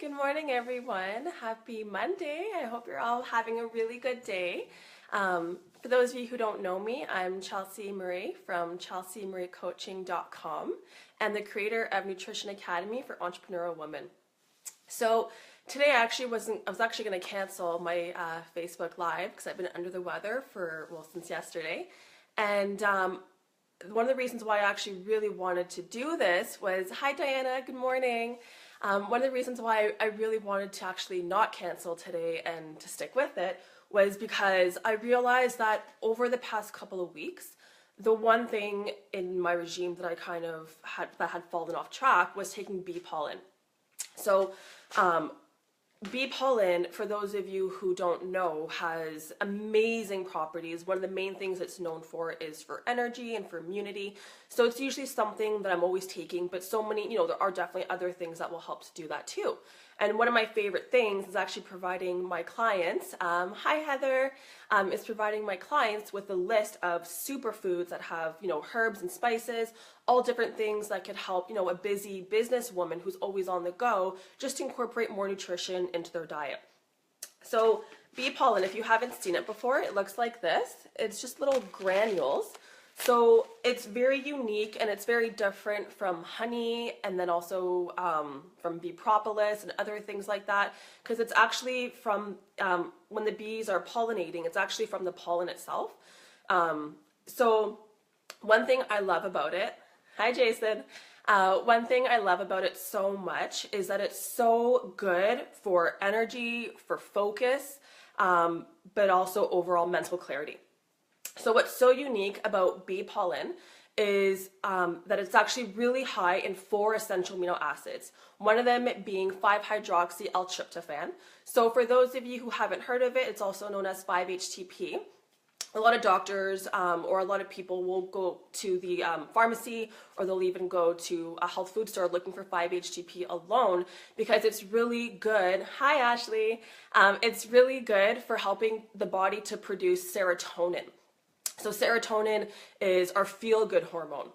Good morning, everyone. Happy Monday. I hope you're all having a really good day. For those of you who don't know me, I'm Chelsea Murray from chelseamurraycoaching.com and the creator of Nutrition Academy for Entrepreneurial Women. So today I was actually going to cancel my Facebook Live because I've been under the weather since yesterday. And one of the reasons why I actually really wanted to do this was, hi Diana, good morning. One of the reasons why I really wanted to actually not cancel today and to stick with it was because I realized that over the past couple of weeks, the one thing in my regime that that had fallen off track was taking bee pollen. So bee pollen, for those of you who don't know, has amazing properties. One of the main things it's known for is for energy and for immunity. So it's usually something that I'm always taking, but there are definitely other things that will help to do that too. And one of my favorite things is actually providing my clients, hi Heather, is providing my clients with a list of superfoods that have, herbs and spices, all different things that could help, a busy businesswoman who's always on the go, just incorporate more nutrition into their diet. So bee pollen, if you haven't seen it before, it looks like this. It's just little granules. So it's very unique and it's very different from honey and then also from bee propolis and other things like that, because it's actually from when the bees are pollinating, it's actually from the pollen itself. So one thing I love about it, hi Jason, one thing I love about it so much is that it's so good for energy, for focus, but also overall mental clarity. So what's so unique about bee pollen is that it's actually really high in 4 essential amino acids, one of them being 5-hydroxy-L-tryptophan. So for those of you who haven't heard of it, it's also known as 5-HTP. A lot of doctors or a lot of people will go to the pharmacy, or they'll even go to a health food store looking for 5-HTP alone because it's really good. Hi Ashley. It's really good for helping the body to produce serotonin. So serotonin is our feel-good hormone.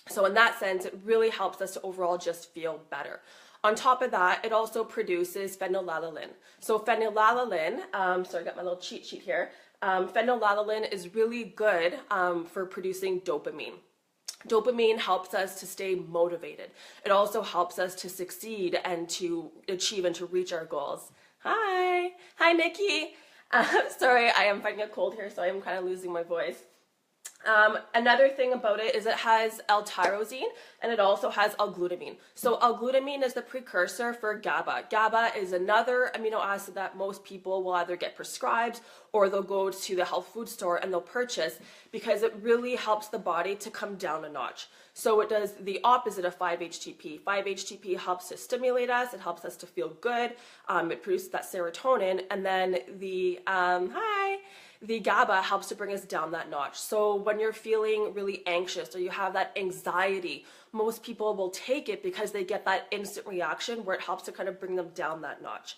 So in that sense, it really helps us to overall just feel better. On top of that, it also produces phenylalanine. So phenylalanine, I got my little cheat sheet here. Phenylalanine is really good for producing dopamine. Dopamine helps us to stay motivated. It also helps us to succeed and to achieve and to reach our goals. Hi Nikki. Sorry, I am fighting a cold here, so I am kind of losing my voice. Another thing about it is it has L-tyrosine and it also has L-glutamine. So L-glutamine is the precursor for GABA. GABA is another amino acid that most people will either get prescribed or they'll go to the health food store and they'll purchase because it really helps the body to come down a notch. So it does the opposite of 5-HTP. 5-HTP helps to stimulate us, it helps us to feel good, it produces that serotonin, and then the GABA helps to bring us down that notch. So when you're feeling really anxious or you have that anxiety, most people will take it because they get that instant reaction where it helps to kind of bring them down that notch.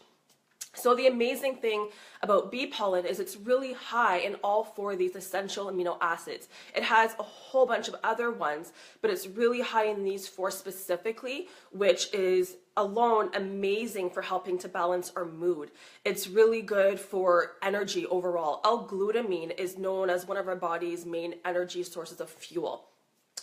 So the amazing thing about bee pollen is it's really high in all 4 of these essential amino acids. It has a whole bunch of other ones, but it's really high in these 4 specifically, which is alone amazing for helping to balance our mood. It's really good for energy overall. L-glutamine is known as one of our body's main energy sources of fuel.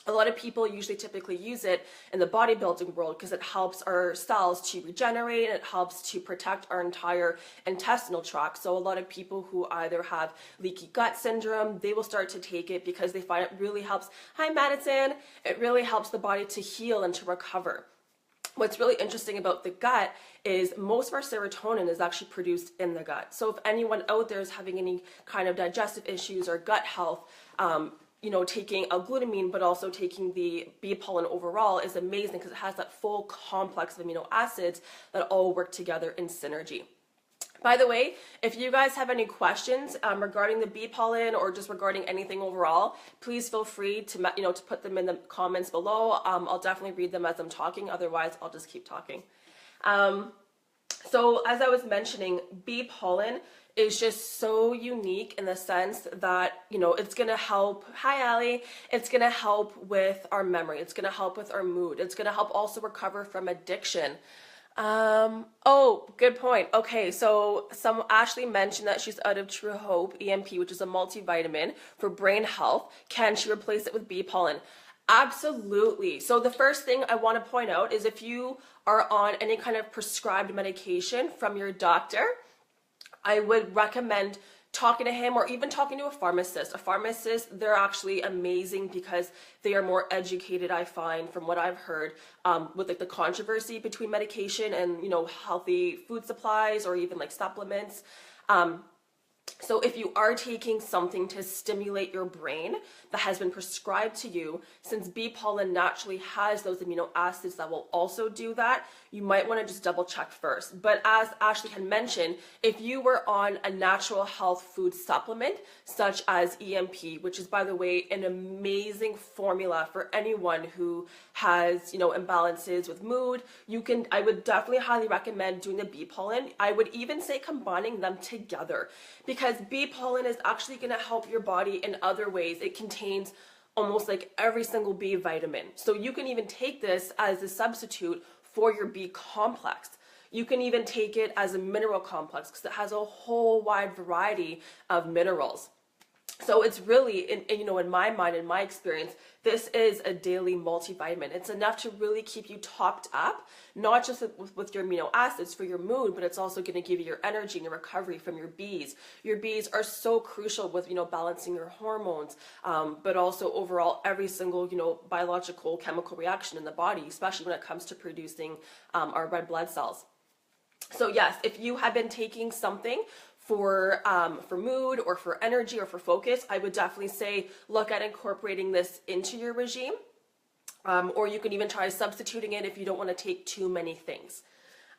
A lot of people typically use it in the bodybuilding world because it helps our cells to regenerate and it helps to protect our entire intestinal tract. So a lot of people who either have leaky gut syndrome, they will start to take it because they find it really helps. Hi Madison. It really helps the body to heal and to recover. What's really interesting about the gut is most of our serotonin is actually produced in the gut. So if anyone out there is having any kind of digestive issues or gut health, taking L-glutamine but also taking the bee pollen overall is amazing because it has that full complex of amino acids that all work together in synergy. By the way, if you guys have any questions regarding the bee pollen or just regarding anything overall, please feel free to to put them in the comments below. I'll definitely read them as I'm talking. Otherwise, I'll just keep talking. So as I was mentioning, bee pollen is just so unique in the sense that, it's going to help, hi Allie, it's going to help with our memory, it's going to help with our mood, it's going to help also recover from addiction. Oh, good point. Okay, so some Ashley mentioned that she's out of True Hope EMP, which is a multivitamin for brain health. Can she replace it with bee pollen? Absolutely. So the first thing I want to point out is if you are on any kind of prescribed medication from your doctor, I would recommend talking to him or even talking to a pharmacist. A pharmacist, they're actually amazing because they are more educated, I find, from what I've heard, with like the controversy between medication and, you know, healthy food supplies or even like supplements. So if you are taking something to stimulate your brain that has been prescribed to you, since bee pollen naturally has those amino acids that will also do that, you might want to just double check first. But as Ashley had mentioned, if you were on a natural health food supplement such as EMP, which is, by the way, an amazing formula for anyone who has, you know, imbalances with mood, I would definitely highly recommend doing the bee pollen. I would even say combining them together, because bee pollen is actually going to help your body in other ways. It contains almost like every single B vitamin. So you can even take this as a substitute for your B complex. You can even take it as a mineral complex because it has a whole wide variety of minerals. So it's really, in my mind, in my experience, this is a daily multivitamin. It's enough to really keep you topped up, not just with your amino acids for your mood, but it's also going to give you your energy and your recovery from your Bs. Your Bs are so crucial with, balancing your hormones, but also overall every single, biological chemical reaction in the body, especially when it comes to producing our red blood cells. So yes, if you have been taking something for mood or for energy or for focus, I would definitely say look at incorporating this into your regime, or you can even try substituting it if you don't want to take too many things.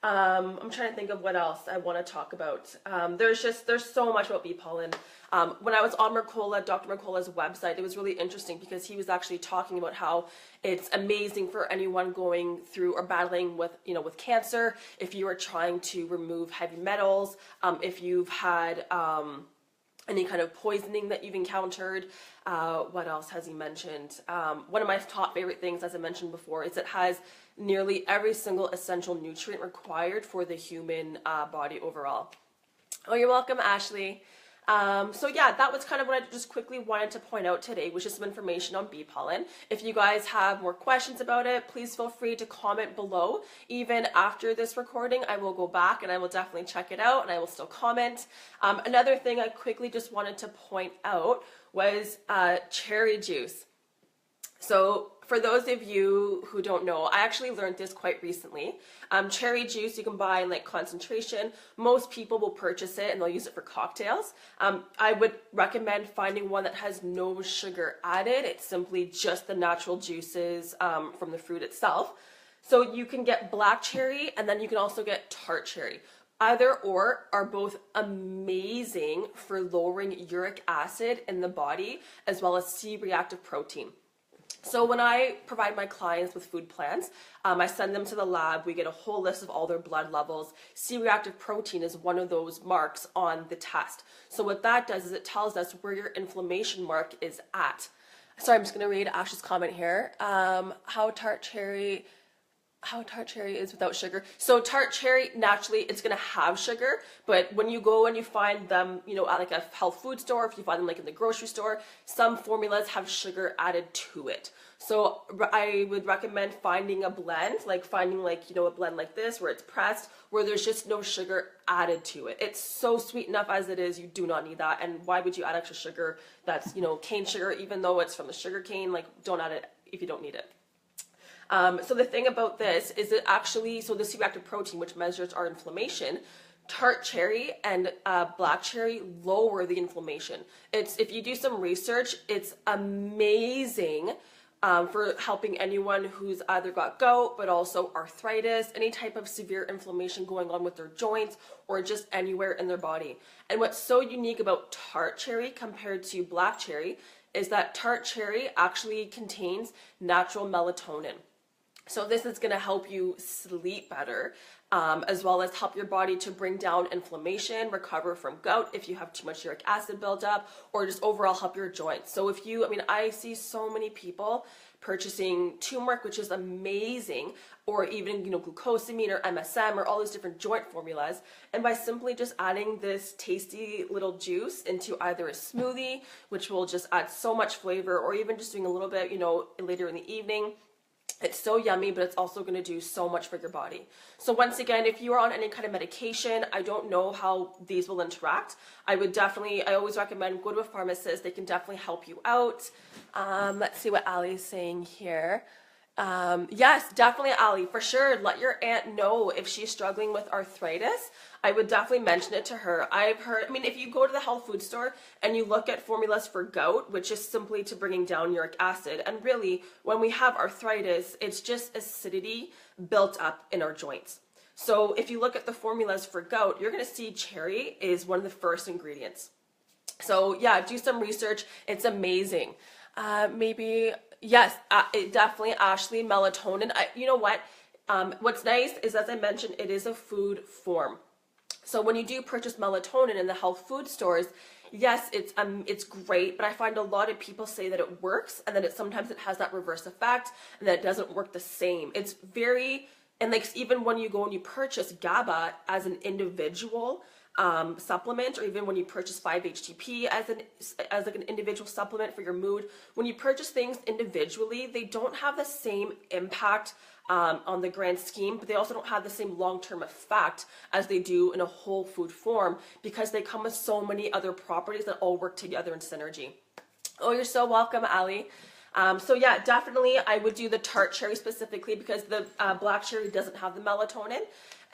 I'm trying to think of what else I want to talk about. There's so much about bee pollen. When I was on Dr. Mercola's website, it was really interesting because he was actually talking about how it's amazing for anyone going through or battling with cancer. If you are trying to remove heavy metals, if you've had any kind of poisoning that you've encountered. What else has he mentioned? One of my top favorite things, as I mentioned before, is it has nearly every single essential nutrient required for the human body overall. Oh, you're welcome, Ashley. So yeah, that was kind of what I just quickly wanted to point out today, was just some information on bee pollen. If you guys have more questions about it, please feel free to comment below. Even after this recording, I will go back and I will definitely check it out and I will still comment. Another thing I quickly just wanted to point out was cherry juice. So for those of you who don't know, I actually learned this quite recently. Cherry juice you can buy in like concentration. Most people will purchase it and they'll use it for cocktails. I would recommend finding one that has no sugar added. It's simply just the natural juices from the fruit itself. So you can get black cherry and then you can also get tart cherry. Either or are both amazing for lowering uric acid in the body as well as C-reactive protein. So when I provide my clients with food plans, I send them to the lab. We get a whole list of all their blood levels. C-reactive protein is one of those marks on the test. So what that does is it tells us where your inflammation mark is at. Sorry, I'm just going to read Ash's comment here. How tart cherry is without sugar. So tart cherry, naturally, it's going to have sugar, but when you go and you find them, at like a health food store, if you find them like in the grocery store, some formulas have sugar added to it. So I would recommend finding a blend, like finding a blend like this where it's pressed, where there's just no sugar added to it. It's so sweet enough as it is. You do not need that. And why would you add extra sugar that's, cane sugar, even though it's from the sugar cane? Like, don't add it if you don't need it. So the thing about this is it actually, so the C-reactive protein, which measures our inflammation, tart cherry and black cherry lower the inflammation. If you do some research, it's amazing for helping anyone who's either got gout, but also arthritis, any type of severe inflammation going on with their joints or just anywhere in their body. And what's so unique about tart cherry compared to black cherry is that tart cherry actually contains natural melatonin. So this is going to help you sleep better, as well as help your body to bring down inflammation, recover from gout if you have too much uric acid buildup, or just overall help your joints. So I see so many people purchasing turmeric, which is amazing, or even, glucosamine or MSM or all these different joint formulas. And by simply just adding this tasty little juice into either a smoothie, which will just add so much flavor, or even just doing a little bit, later in the evening, it's so yummy, but it's also going to do so much for your body. So once again, if you are on any kind of medication, I don't know how these will interact. I always recommend go to a pharmacist. They can definitely help you out. Let's see what Ali's saying here. Yes, definitely, Ali, for sure. Let your aunt know if she's struggling with arthritis. I would definitely mention it to her. I've heard, if you go to the health food store and you look at formulas for gout, which is simply to bringing down uric acid, and really when we have arthritis, it's just acidity built up in our joints. So if you look at the formulas for gout, you're going to see cherry is one of the first ingredients. So yeah, do some research. It's amazing. Yes, definitely, Ashley, melatonin. You know what? What's nice is, as I mentioned, it is a food form. So when you do purchase melatonin in the health food stores, yes, it's great, but I find a lot of people say that it works, and then sometimes it has that reverse effect, and that it doesn't work the same. It's and like even when you go and you purchase GABA as an individual supplement, or even when you purchase 5-HTP as like an individual supplement for your mood, when you purchase things individually, they don't have the same impact on the grand scheme, but they also don't have the same long-term effect as they do in a whole food form, because they come with so many other properties that all work together in synergy. Oh, you're so welcome, Ali. So yeah, definitely I would do the tart cherry specifically, because the black cherry doesn't have the melatonin.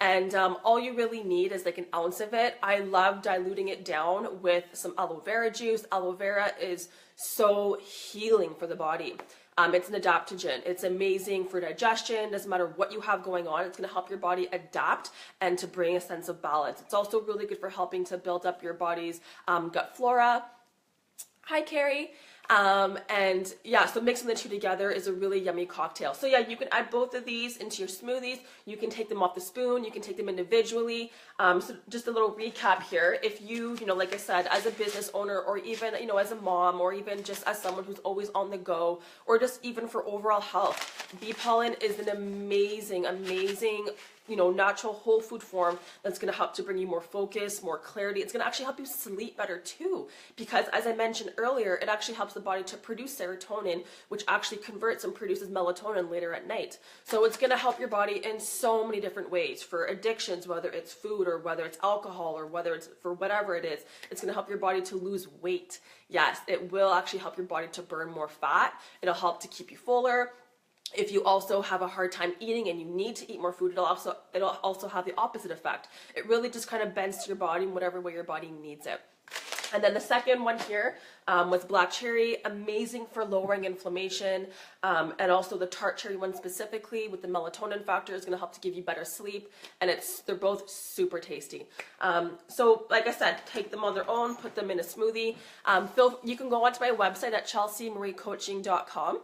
And all you really need is like an ounce of it. I love diluting it down with some aloe vera juice. Aloe vera is so healing for the body. It's an adaptogen. It's amazing for digestion. Doesn't matter what you have going on, it's going to help your body adapt and to bring a sense of balance. It's also really good for helping to build up your body's gut flora. Hi, Carrie. And yeah, so mixing the two together is a really yummy cocktail. So yeah, you can add both of these into your smoothies. You can take them off the spoon. You can take them individually. So just a little recap here. If you, like I said, as a business owner, or even, as a mom, or even just as someone who's always on the go, or just even for overall health, bee pollen is an amazing, amazing natural whole food form that's going to help to bring you more focus, more clarity. It's going to actually help you sleep better too, because as I mentioned earlier, it actually helps the body to produce serotonin, which actually converts and produces melatonin later at night. So it's going to help your body in so many different ways for addictions, whether it's food or whether it's alcohol or whether it's for whatever it is. It's going to help your body to lose weight. Yes, it will actually help your body to burn more fat. It'll help to keep you fuller. If you also have a hard time eating and you need to eat more food, it'll also have the opposite effect. It really just kind of bends to your body in whatever way your body needs it. And then the second one here was black cherry, amazing for lowering inflammation, and also the tart cherry one specifically with the melatonin factor is going to help to give you better sleep, and they're both super tasty. So like I said, take them on their own, put them in a smoothie. You can go onto my website at chelseamariecoaching.com.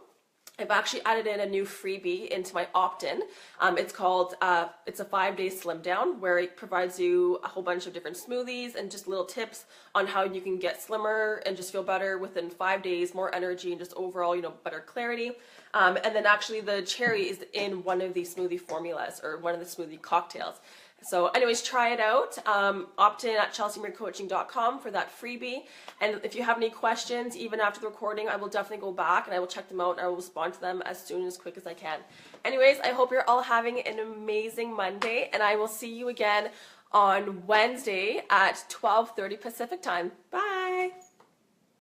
I've actually added in a new freebie into my opt-in. It's a 5-day slim down, where it provides you a whole bunch of different smoothies and just little tips on how you can get slimmer and just feel better within 5 days, more energy and just overall, better clarity. And then actually the cherry is in one of these smoothie formulas or one of the smoothie cocktails. So anyways, try it out. Opt in at chelseamariecoaching.com for that freebie. And if you have any questions, even after the recording, I will definitely go back and I will check them out and I will respond to them as soon as quick as I can. Anyways, I hope you're all having an amazing Monday, and I will see you again on Wednesday at 12:30 Pacific time. Bye.